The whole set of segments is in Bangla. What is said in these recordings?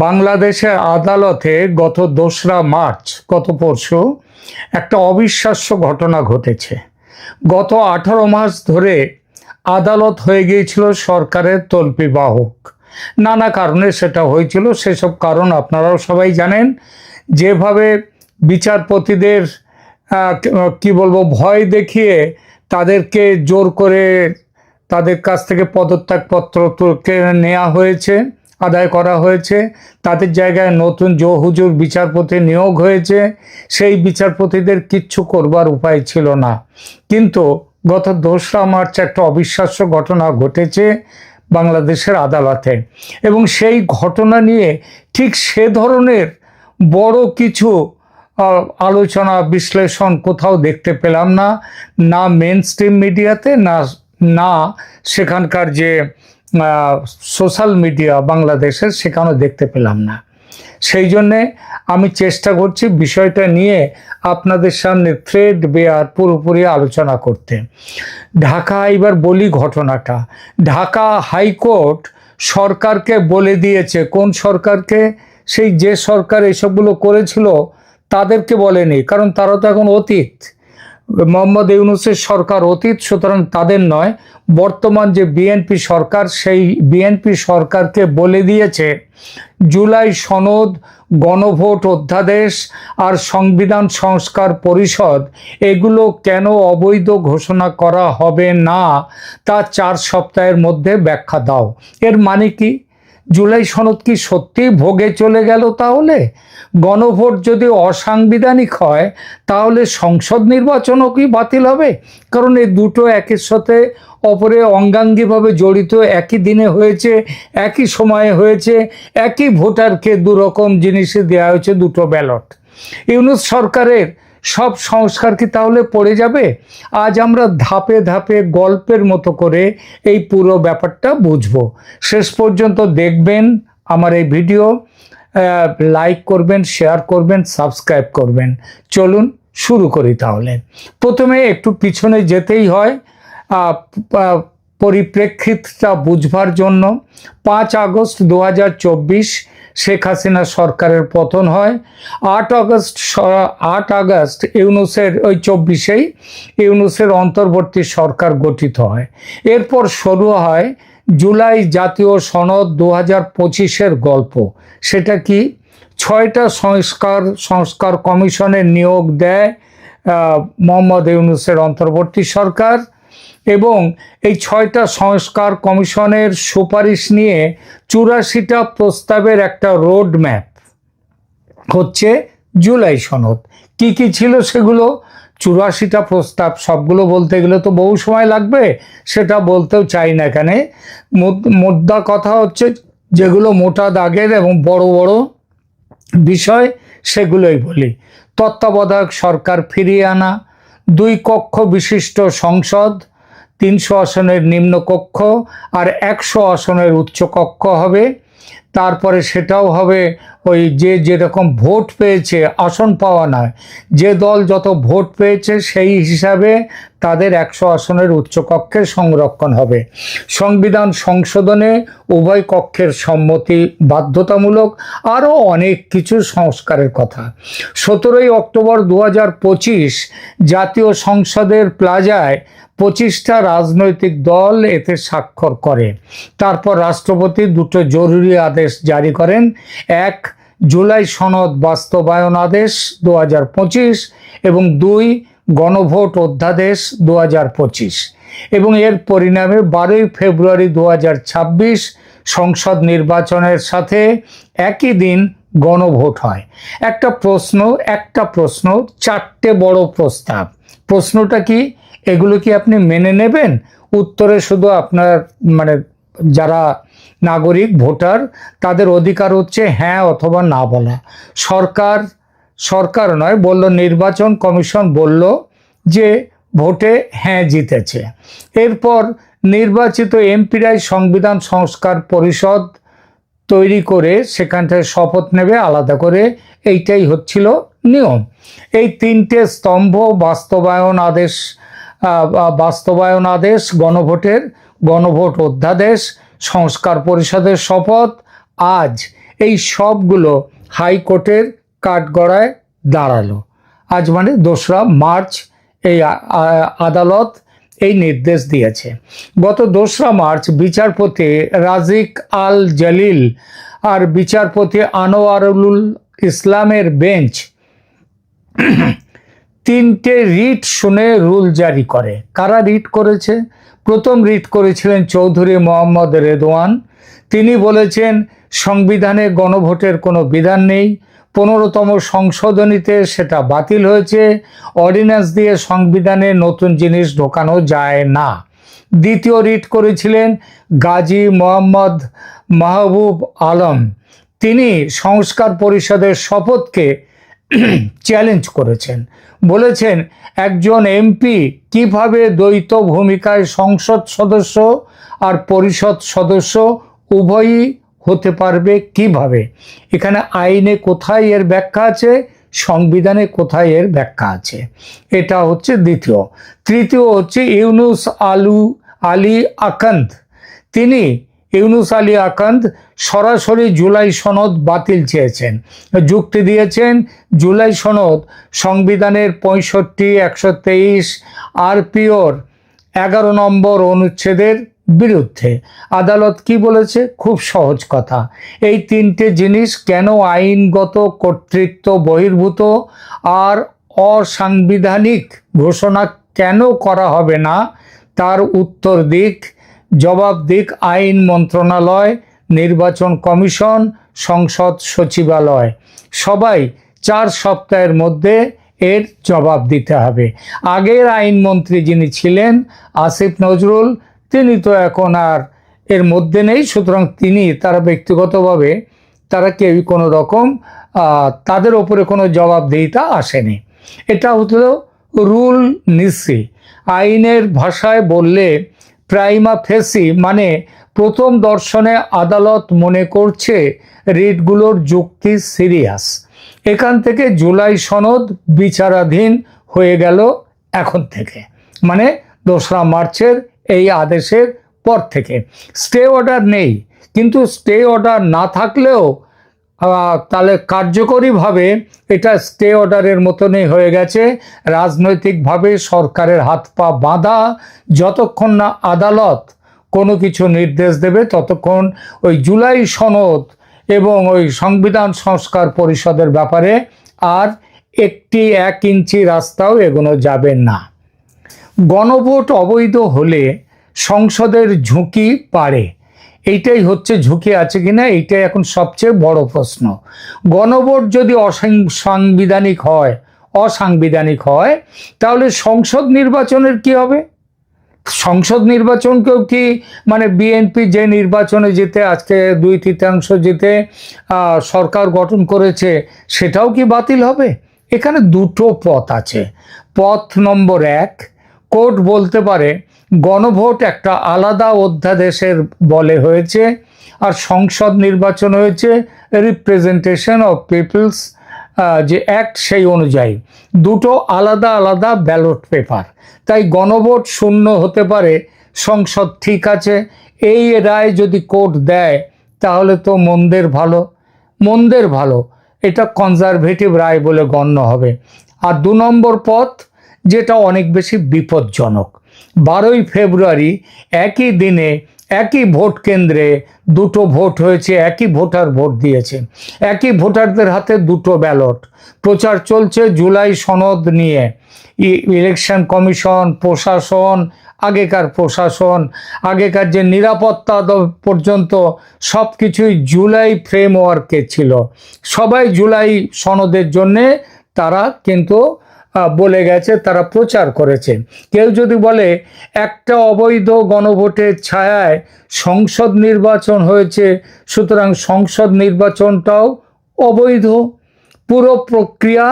বাংলাদেশের আদালতে গত 2রা মার্চ গত পরশু একটা অবিশ্বাস্য ঘটনা ঘটেছে। গত 18 মাস ধরে আদালত হয়ে গিয়েছিল সরকারের তল্পিবাহক। নানা কারণে সেটা হয়েছিল, সেসব কারণ আপনারাও সবাই জানেন। যেভাবে বিচারপতিদের কি বলবো, ভয় দেখিয়ে তাদেরকে জোর করে তাদের কাছ থেকে পদত্যাগপত্র নেওয়া হয়েছে, আদায় করা হয়েছে, তাদের জায়গায় নতুন জোহুজুর বিচারপতি নিয়োগ হয়েছে। সেই বিচারপতিদের কিচ্ছু করবার উপায় ছিল না। কিন্তু গত 2রা মার্চ একটা অবিশ্বাস্য ঘটনা ঘটেছে বাংলাদেশের আদালতে, এবং সেই ঘটনা নিয়ে ঠিক সে ধরনের বড় কিছু আলোচনা বিশ্লেষণ কোথাও দেখতে পেলাম না, না মেন স্ট্রিম মিডিয়াতে, না সেখানকার যে সোশ্যাল মিডিয়া বাংলাদেশের, সেখানেও দেখতে পেলাম না। সেই জন্যে আমি চেষ্টা করছি বিষয়টা নিয়ে আপনাদের সামনে থ্রেড বেয়ার পুরোপুরি আলোচনা করতে। ঢাকা, এবার বলি ঘটনাটা। ঢাকা হাইকোর্ট সরকারকে বলে দিয়েছে, কোন সরকারকে? সেই যে সরকার এসবগুলো করেছিল তাদেরকে বলেনি, কারণ তারা তো এখন অতীত। মোহাম্মদ ইউনূসের সরকার অতীত, সুতরাং তাদের নয়। বর্তমান যে বিএনপি সরকার, সেই বিএনপি সরকারকে বলে দিয়েছে জুলাই সনদ, গণভোট অধ্যাদেশ আর সংবিধান সংস্কার পরিষদ এগুলো কেন অবৈধ ঘোষণা করা হবে না তা 4 সপ্তাহের মধ্যে ব্যাখ্যা দাও। এর মানে কি? জুলাই সনদ কি সত্যিই ভোগে চলে গেল? তাহলে গণভোট যদি অসাংবিধানিক হয় তাহলে সংসদ নির্বাচনও কি বাতিল হবে? কারণ এই দুটো একের সাথে অপরে অঙ্গাঙ্গিভাবে জড়িত, একই দিনে হয়েছে, একই সময়ে হয়েছে, একই ভোটারকে দুরকম জিনিসে দেওয়া হয়েছে, দুটো ব্যালট। ইউনূস সরকারের সব সংস্কার কি তাহলে পড়ে যাবে? আজ আমরা ধাপে ধাপে গল্পের মতো করে এই পুরো ব্যাপারটা বুঝবো। শেষ পর্যন্ত দেখবেন আমার এই ভিডিও, লাইক করবেন, শেয়ার করবেন, সাবস্ক্রাইব করবেন। চলুন শুরু করি তাহলে। প্রথমে একটু পিছনে যেতেই হয় পরিপ্রেক্ষিতটা বুঝবার জন্য। 5 আগস্ট 2024 শেখ হাসিনা সরকারের পতন হয়। 8 আগস্ট ইউনূসের, ওই 24-এই ইউনূসের অন্তর্বর্তী সরকার গঠিত হয়। এরপর শুরু হয় জুলাই জাতীয় সনদ 2025-এর গল্প। সেটা কি? 6টা সংস্কার কমিশনের নিয়োগ দেয় মোহাম্মদ ইউনূসের অন্তর্বর্তী সরকার, এবং এই 6টা সংস্কার কমিশনের সুপারিশ নিয়ে 84টা প্রস্তাবের একটা রোড ম্যাপ হচ্ছে জুলাই সনদ। কি কি ছিল সেগুলো? 84টা প্রস্তাব, সবগুলো বলতে গেলে তো বহু সময় লাগবে, সেটা বলতেও চাই না এখানে। মোদ্দা কথা হচ্ছে যেগুলো মোটা দাগের এবং বড় বড় বিষয় সেগুলোই বলি। তত্ত্বাবধায়ক সরকার ফিরিয়ে আনা, 2 কক্ষ বিশিষ্ট সংসদ, 300 আসনের নিম্নকক্ষ আর 100 আসনের উচ্চকক্ষ হবে। তারপরে সেটাও হবে ওই যে যেরকম ভোট পেয়েছে, আসন পাওয়া নয়, যে দল যত ভোট পেয়েছে সেই হিসাবে তাদের 100 আসনের উচ্চকক্ষে সংরক্ষণ হবে। সংবিধান সংশোধনে উভয় কক্ষের সম্মতি বাধ্যতামূলক, আরও অনেক কিছু সংস্কারের কথা। 17ই অক্টোবর 2025 জাতীয় সংসদের প্লাজায় 25টা রাজনৈতিক দল এতে স্বাক্ষর করে। তারপর রাষ্ট্রপতি 2টো জরুরি আদেশ জারি করেন। 1 জুলাই সনদ বাস্তবায়ন আদেশ 2025 এবং 2 গণভোট অধ্যাদেশ 2025। এবং এর পরিণামে 12ই ফেব্রুয়ারি 2026 সংসদ নির্বাচনের সাথে একই দিন গণভোট হয়। একটা প্রশ্ন, 4টে বড় প্রস্তাব। প্রশ্নটা কি? এগুলো কি আপনি মেনে নেবেন? উত্তরে শুধু আপনার যারা নাগরিক ভোটার তাদের অধিকার হচ্ছে হ্যাঁ অথবা না বলা। সরকার নয়, বলল নির্বাচন কমিশন বলল যে ভোটে হ্যাঁ জিতেছে। এরপর নির্বাচিত এমপিরাই সংবিধান সংস্কার পরিষদ তৈরি করে সেখানটায় শপথ নেবে আলাদা করে। এইটাই হচ্ছিল নিয়ম। এই 3টে স্তম্ভ, বাস্তবায়ন আদেশ, গণভোট অধ্যাদেশ, সংস্কার পরিষদের শপথ, আজ এই সবগুলো হাইকোর্টের কাঠগড়ায় দাঁড়ালো। আজ মানে 2রা মার্চ এই আদালত এই নির্দেশ দিয়েছে। গত 2রা মার্চ বিচারপতি রাজিক আল জলিল আর বিচারপতি আনোয়ারুল ইসলামের বেঞ্চ 3টে রিট শুনে রুল জারি করে। কারা রিট করেছে? প্রথম রিট করেছিলেন চৌধুরী মোহাম্মদ রেদওয়ান। তিনি বলেছেন সংবিধানে গণভোটের কোনো বিধান নেই, 15তম সংশোধনীতে সেটা বাতিল হয়েছে, অর্ডিন্যান্স দিয়ে সংবিধানে নতুন জিনিস ঢোকানো যায় না। দ্বিতীয় রিট করেছিলেন গাজী মোহাম্মদ মাহবুব আলম। তিনি সংস্কার পরিষদের শপথকে চ্যালেঞ্জ করেছেন, বলেছেন একজন এমপি কিভাবে দ্বৈত ভূমিকায় সংসদ সদস্য আর পরিষদ সদস্য উভয়ই হতে পারবে কিভাবে? এখানে আইনে কোথায় এর ব্যাখ্যা আছে, সংবিধানে কোথায় এর ব্যাখ্যা আছে? এটা হচ্ছে দ্বিতীয়। তৃতীয় হচ্ছে ইউনুস আলী আকন্দ। তিনি ইউনুস আলী আকন্দ সরাসরি জুলাই সনদ বাতিল চেয়েছেন। যুক্তি দিয়েছেন জুলাই সনদ সংবিধানের 65, 123 আরপিওর 11 নম্বর অনুচ্ছেদের বিরুদ্ধে। আদালত কি বলেছে? খুব সহজ কথা, এই 3টে জিনিস কেন আইনগত কর্তৃত্ব বহির্ভূত আর অসাংবিধানিক ঘোষণা কেন করা হবে না, তার উত্তর জবাব দিক আইন মন্ত্রণালয়, নির্বাচন কমিশন, সংসদ সচিবালয়। সবাই 4 সপ্তাহের মধ্যে এর জবাব দিতে হবে। আগের আইনমন্ত্রী যিনি ছিলেন আসিফ নজরুল, তিনি তো এখন আর এর মধ্যে নেই, সুতরাং তারা ব্যক্তিগতভাবে তারা কেউই কোনো রকম তাদের ওপরে কোনো জবাবদিহিতা আসেনি। এটা হলো রুল নিসি। আইনের ভাষায় বললে প্রাইমা ফেসি মানে প্রথম দর্শনে আদালত মনে করছে রিটগুলোর যুক্তি সিরিয়াস। এখান থেকে জুলাই সনদ বিচারাধীন হয়ে গেল এখন থেকে, মানে 2রা মার্চের এই আদেশের পর থেকে। স্টে অর্ডার নেই, কিন্তু স্টে অর্ডার না থাকলেও তাহলে কার্যকরীভাবে এটা স্টে অর্ডারের মতনই হয়ে গেছে। রাজনৈতিকভাবে সরকারের হাত পা বাঁধা, যতক্ষণ না আদালত কোনো কিছু নির্দেশ দেবে ততক্ষণ ওই জুলাই সনদ এবং ওই সংবিধান সংস্কার পরিষদের ব্যাপারে আর 1 ইঞ্চি রাস্তাও এগোনো যাবে না। গণভোট অবৈধ হলে সংসদের ঝুঁকি বাড়ে, এইটাই হচ্ছে ঝুঁকি আছে কিনা, এইটাই এখন সবচেয়ে বড় প্রশ্ন। গণভোট যদি অসাংবিধানিক হয় তাহলে সংসদ নির্বাচনের কি হবে? সংসদ নির্বাচনকেও কি মানে বিএনপি যে নির্বাচনে জিতে আজকে 2/3 জিতে সরকার গঠন করেছে সেটাও কি বাতিল হবে? এখানে 2টো পথ আছে। পথ নম্বর 1, কোর্ট বলতে পারে গণভোট একটা আলাদা অধ্যাদেশের বলে হয়েছে আর সংসদ নির্বাচন হয়েছে রিপ্রেজেন্টেশন অফ পিপলস যে অ্যাক্ট সেই অনুযায়ী, দুটো আলাদা আলাদা ব্যালট পেপার। তাই গণভোট শূন্য হতে পারে, সংসদ ঠিক আছে। এই রায় যদি কোর্ট দেয় তাহলে তো মন্দের ভালো এটা কনজারভেটিভ রায় বলে গণ্য হবে। আর 2 নম্বর পথ যেটা অনেক বেশি বিপজ্জনক, 12ই ফেব্রুয়ারি একই দিনে একই ভোট কেন্দ্রে 2টো ভোট হয়েছে, একই ভোটার ভোট দিয়েছে, একই ভোটারদের হাতে 2টো ব্যালট। প্রচার চলছে জুলাই সনদ নিয়ে। ইলেকশন কমিশন, প্রশাসন, আগেকার যে নিরাপত্তা পর্যন্ত সব কিছুই জুলাই ফ্রেমওয়ার্কে ছিল। সবাই জুলাই সনদের জন্যে তারা কিন্তু বলে গেছে, তারা প্রচার করেছে। কেউ যদি বলে একটা অবৈধ গণভোটের ছায়ায় সংসদ নির্বাচন হয়েছে, সুতরাং সংসদ নির্বাচনটাও অবৈধ, পুরো প্রক্রিয়া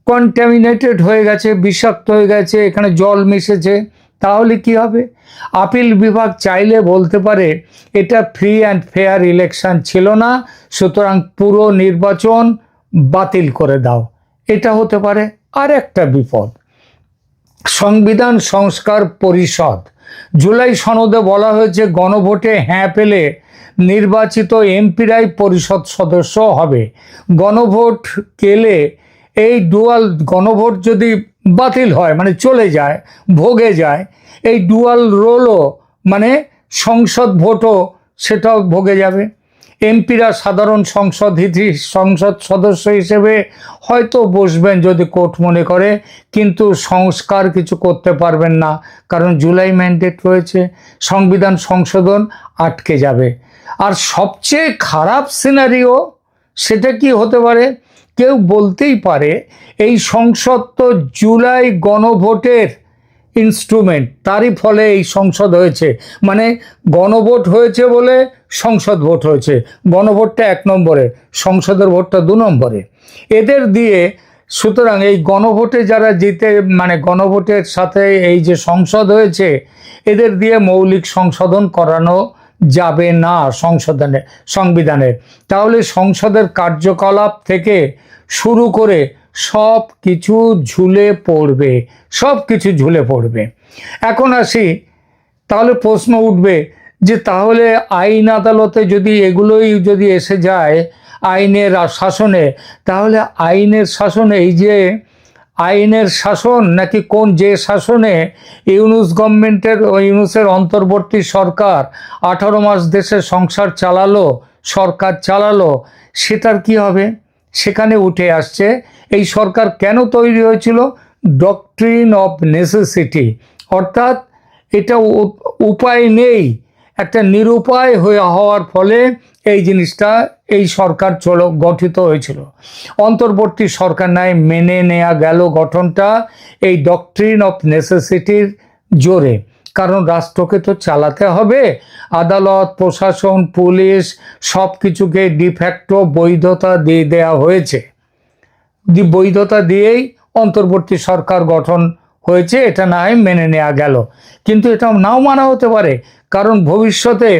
কন্টামিনেটেড হয়ে গেছে, বিষাক্ত হয়ে গেছে, এখানে জল মিশেছে, তাহলে কি হবে? আপিল বিভাগ চাইলে বলতে পারে এটা ফ্রি অ্যান্ড ফেয়ার ইলেকশন ছিল না, সুতরাং পুরো নির্বাচন বাতিল করে দাও। এটা হতে পারে। আর একটা বিপদ, সংবিধান সংস্কার পরিষদ জুলাই সনদে বলা হয়েছে গণভোটে হ্যাঁ পেলে নির্বাচিত এমপিরাই পরিষদ সদস্য হবে। গণভোট গেলে এই ডুয়াল গণভোট যদি বাতিল হয় মানে চলে যায়, ভোগে যায়, এই ডুয়াল রোলও মানে সংসদ ভোটও সেটাও ভোগে যাবে। এমপিরা সাধারণ সংসদ সদস্য হিসেবে হয়তো বসবেন যদি কোর্ট মনে করে, কিন্তু সংস্কার কিছু করতে পারবেন না, কারণ জুলাই ম্যান্ডেট রয়েছে, সংবিধান সংশোধন আটকে যাবে। আর সবচেয়ে খারাপ সিনারিও সেটা কি হতে পারে? কেউ বলতেই পারে এই সংসদ তো জুলাই গণভোটের ইনস্ট্রুমেন্ট, তারই ফলে এই সংসদ হয়েছে, মানে গণভোট হয়েছে বলে সংসদ ভোট হয়েছে। গণভোটটা 1 নম্বরে, সংসদের ভোটটা 2 নম্বরে। এদের দিয়ে সুতরাং এই গণভোটে যারা জিতে, মানে গণভোটের সাথে এই যে সংসদ হয়েছে, এদের দিয়ে মৌলিক সংশোধন করানো যাবে না সংবিধানের। তাহলে সংসদের কার্যকলাপ থেকে শুরু করে সব কিছু ঝুলে পড়বে, সব কিছু ঝুলে পড়বে। এখন আসি, তাহলে প্রশ্ন উঠবে যে তাহলে আইন আদালতে যদি এগুলোই যদি এসে যায় আইনের শাসনে, তাহলে আইনের শাসনে এই যে আইনের শাসন নাকি কোন যে শাসনে ইউনূস গভর্নমেন্টের ইউনূসের অন্তর্বর্তী সরকার 18 মাস দেশে সংসার চালালো, সরকার চালালো, সেটার কি হবে? সেখানে উঠে আসছে এই সরকার কেন তৈরি হয়েছিল? ডক্ট্রিন অফ নেসেসিটি, অর্থাৎ এটা উপায় নেই, একটা নিরুপায় হওয়ার ফলে এই জিনিসটা এই সরকার গঠিত হয়েছিল। অন্তর্বর্তী সরকার নাই মেনে নেওয়া গেল গঠনটা এই ডক্ট্রিন অফ নেসেসিটির জোরে, কারণ রাষ্ট্রকে তো চালাতে হবে। আদালত, প্রশাসন, পুলিশ সব কিছুকে ডিফ্যাক্টো বৈধতা দিয়ে দেওয়া হয়েছে, বৈধতা দিয়েই অন্তর্বর্তী সরকার গঠন হয়েছে, এটা না হয় মেনে নেওয়া গেল। কিন্তু এটা নাও মানা হতে পারে, কারণ ভবিষ্যতে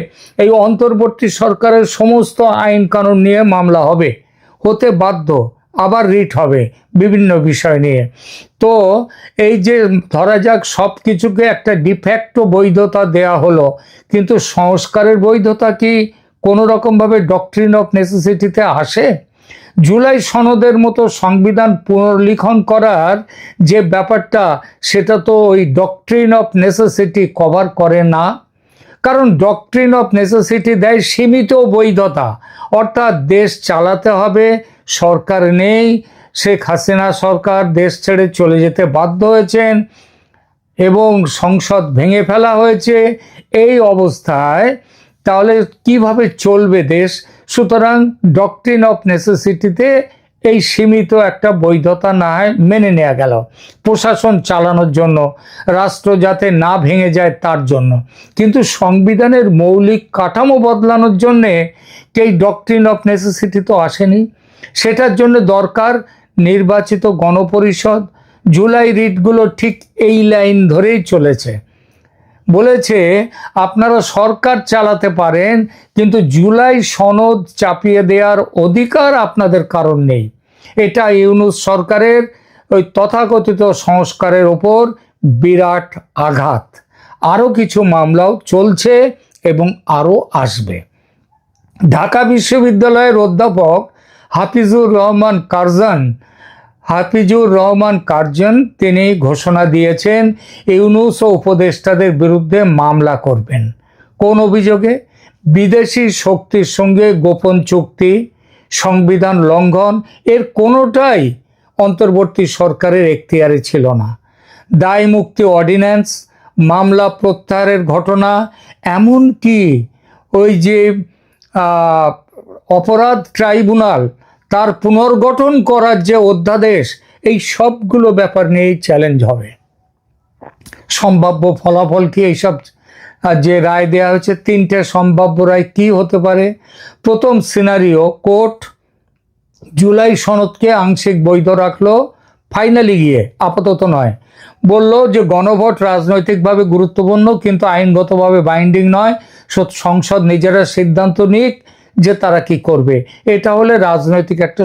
এই অন্তর্বর্তী সরকারের সমস্ত আইন কানুন নিয়ে মামলা হবে, হতে বাধ্য, আবার রিট হবে বিভিন্ন বিষয় নিয়ে। তো এই যে ধরা যাক সব কিছুকে একটা ডিফ্যাক্টো বৈধতা দেয়া হলো, কিন্তু সংস্কারের বৈধতা কি কোনো রকমভাবে ডক্ট্রিন অফ নেসেসিটিতে আসে? জুলাই সনদের মতো সংবিধান পুনর্লিখন করার যে ব্যাপারটা, সেটা তো ওই ডক্ট্রিন অফ নেসেসিটি কভার করে না, কারণ ডক্ট্রিন অফ নেসেসিটি দেয় সীমিত বৈধতা, অর্থাৎ দেশ চালাতে হবে, সরকার নেই, শেখ হাসিনা সরকার দেশ ছেড়ে চলে যেতে বাধ্য হয়েছেন এবং সংসদ ভেঙে ফেলা হয়েছে। এই অবস্থায় তাহলে কিভাবে চলবে দেশ? সুতরাং ডক্ট্রিন অফ নেসেসিটিতে এই সীমিত একটা বৈধতা না হয় মেনে নেওয়া গেল, প্রশাসন চালানোর জন্য, রাষ্ট্র যাতে না ভেঙে যায় তার জন্য। কিন্তু সংবিধানের মৌলিক কাঠামো বদলানোর জন্যে এই ডক্ট্রিন অফ নেসেসিটি তো আসেনি। সেটার জন্য দরকার নির্বাচিত গণপরিষদ। জুলাই রিটগুলো ঠিক এই লাইন ধরেই চলেছে, বলেছে আপনারা সরকার চালাতে পারেন, কিন্তু জুলাই সনদ চাপিয়ে দেওয়ার অধিকার আপনাদের কারণ নেই। এটা ইউনূস সরকারের ওই তথাকথিত সংস্কারের ওপর বিরাট আঘাত। আরও কিছু মামলাও চলছে এবং আরও আসবে। ঢাকা বিশ্ববিদ্যালয়ের অধ্যাপক হাফিজুর রহমান কার্জন তিনি ঘোষণা দিয়েছেন ইউনূস ও উপদেষ্টাদের বিরুদ্ধে মামলা করবেন। কোন অভিযোগে? বিদেশি শক্তির সঙ্গে গোপন চুক্তি, সংবিধান লঙ্ঘন, এর কোনোটাই অন্তর্বর্তী সরকারের এখতিয়ারে ছিল না। দায় মুক্তি অর্ডিন্যান্স, মামলা প্রত্যাহারের ঘটনা, এমনকি ওই যে অপরাধ ট্রাইব্যুনাল তার পুনর্গঠন করার যে অধ্যাদেশ, এই সবগুলো ব্যাপার নিয়েই চ্যালেঞ্জ হবে। সম্ভাব্য ফলাফল কি? এইসব যে রায় দেওয়া হয়েছে, 3টে সম্ভাব্য রায় কি হতে পারে? প্রথম সিনারিও, কোর্ট জুলাই সনদকে আংশিক বৈধ রাখলো, ফাইনালি গিয়ে, আপাতত নয়, বলল যে গণভোট রাজনৈতিকভাবে গুরুত্বপূর্ণ কিন্তু আইনগতভাবে বাইন্ডিং নয়, সংসদ নিজেরা সিদ্ধান্ত নিক যে তারা কি করবে। এটা হলে রাজনৈতিক একটা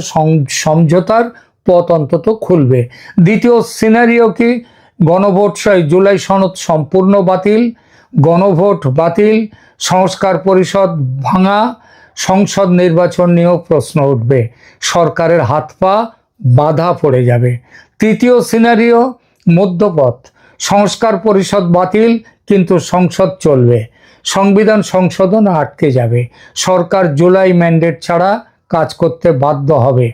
সমঝোতার পথ অন্তত খুলবে। দ্বিতীয় সিনারিও কি? গণভোট জুলাই সনদ সম্পূর্ণ বাতিল, গণভোট বাতিল, সংস্কার পরিষদ ভাঙা, সংসদ নির্বাচন নিয়েও প্রশ্ন উঠবে, সরকারের হাত পা বাধা পড়ে যাবে। তৃতীয় সিনারিও মধ্যপথ, সংস্কার পরিষদ বাতিল কিন্তু সংসদ চলবে, সংবিধান সংশোধন আটকে যাবে, সরকার জুলাই ম্যান্ডেট ছাড়া কাজ করতে বাধ্য হবে।